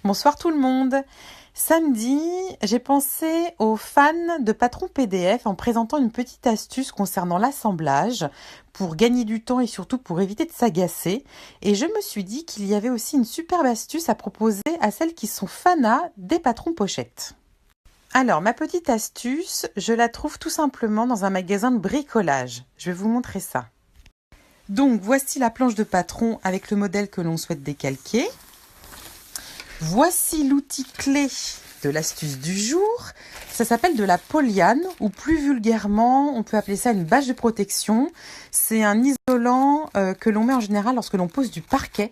Bonsoir tout le monde. Samedi, j'ai pensé aux fans de Patron PDF en présentant une petite astuce concernant l'assemblage pour gagner du temps et surtout pour éviter de s'agacer. Et je me suis dit qu'il y avait aussi une superbe astuce à proposer à celles qui sont fanas des patrons pochettes. Alors, ma petite astuce, je la trouve tout simplement dans un magasin de bricolage. Je vais vous montrer ça. Donc, voici la planche de patron avec le modèle que l'on souhaite décalquer. Voici l'outil clé de l'astuce du jour. Ça s'appelle de la polyane ou plus vulgairement, on peut appeler ça une bâche de protection. C'est un isolant que l'on met en général lorsque l'on pose du parquet.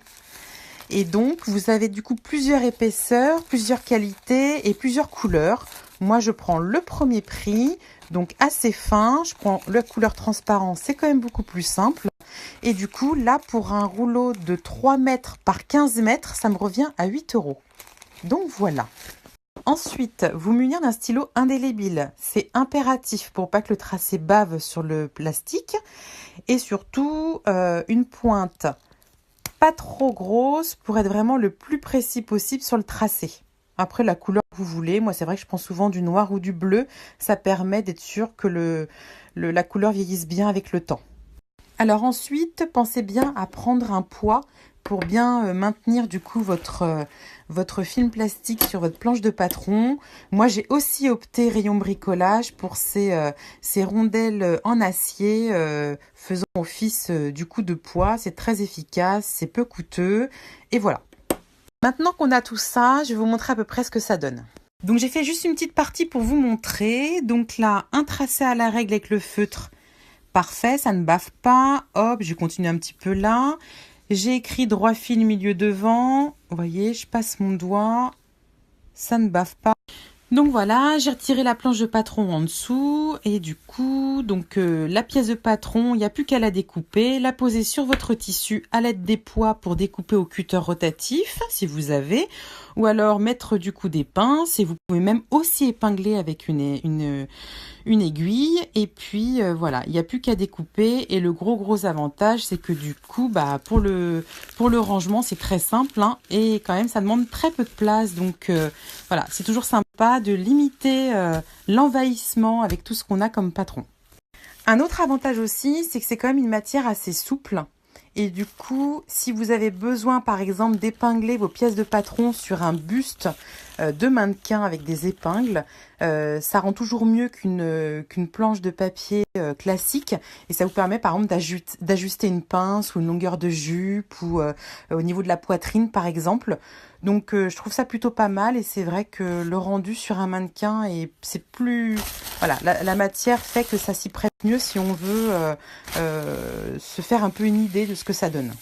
Et donc, vous avez du coup plusieurs épaisseurs, plusieurs qualités et plusieurs couleurs. Moi, je prends le premier prix, donc assez fin. Je prends la couleur transparent, c'est quand même beaucoup plus simple. Et du coup, là, pour un rouleau de 3 mètres par 15 mètres, ça me revient à 8 €. Donc voilà. Ensuite, vous munir d'un stylo indélébile. C'est impératif pour pas que le tracé bave sur le plastique. Et surtout, une pointe pas trop grosse pour être vraiment le plus précis possible sur le tracé. Après, la couleur que vous voulez. Moi, c'est vrai que je prends souvent du noir ou du bleu. Ça permet d'être sûr que la couleur vieillisse bien avec le temps. Alors ensuite, pensez bien à prendre un poids pour bien maintenir du coup votre film plastique sur votre planche de patron. Moi, j'ai aussi opté rayon bricolage pour ces rondelles en acier faisant office du coup de poids. C'est très efficace, c'est peu coûteux et voilà. Maintenant qu'on a tout ça, je vais vous montrer à peu près ce que ça donne. Donc j'ai fait juste une petite partie pour vous montrer. Donc là, un tracé à la règle avec le feutre. Parfait, ça ne bave pas. Hop, je continue un petit peu là. J'ai écrit droit fil milieu devant. Vous voyez, je passe mon doigt. Ça ne bave pas. Donc voilà, j'ai retiré la planche de patron en dessous. Et du coup, la pièce de patron, il n'y a plus qu'à la découper. La poser sur votre tissu à l'aide des poids pour découper au cutter rotatif, si vous avez. Ou alors mettre du coup des pinces. Et vous pouvez même aussi épingler avec une aiguille. Et puis voilà, il n'y a plus qu'à découper. Et le gros avantage, c'est que du coup, pour le rangement, c'est très simple. Et quand même, ça demande très peu de place. Donc voilà, c'est toujours sympa de limiter l'envahissement avec tout ce qu'on a comme patron. Un autre avantage aussi, c'est que c'est quand même une matière assez souple. Et du coup, si vous avez besoin, par exemple, d'épingler vos pièces de patron sur un buste de mannequin avec des épingles, ça rend toujours mieux qu'une planche de papier classique. Et ça vous permet, par exemple, d'ajuster une pince ou une longueur de jupe ou au niveau de la poitrine, par exemple. Donc, je trouve ça plutôt pas mal. Et c'est vrai que le rendu sur un mannequin, c'est plus... Voilà, la matière fait que ça s'y prête mieux si on veut se faire un peu une idée de ce que ça donne.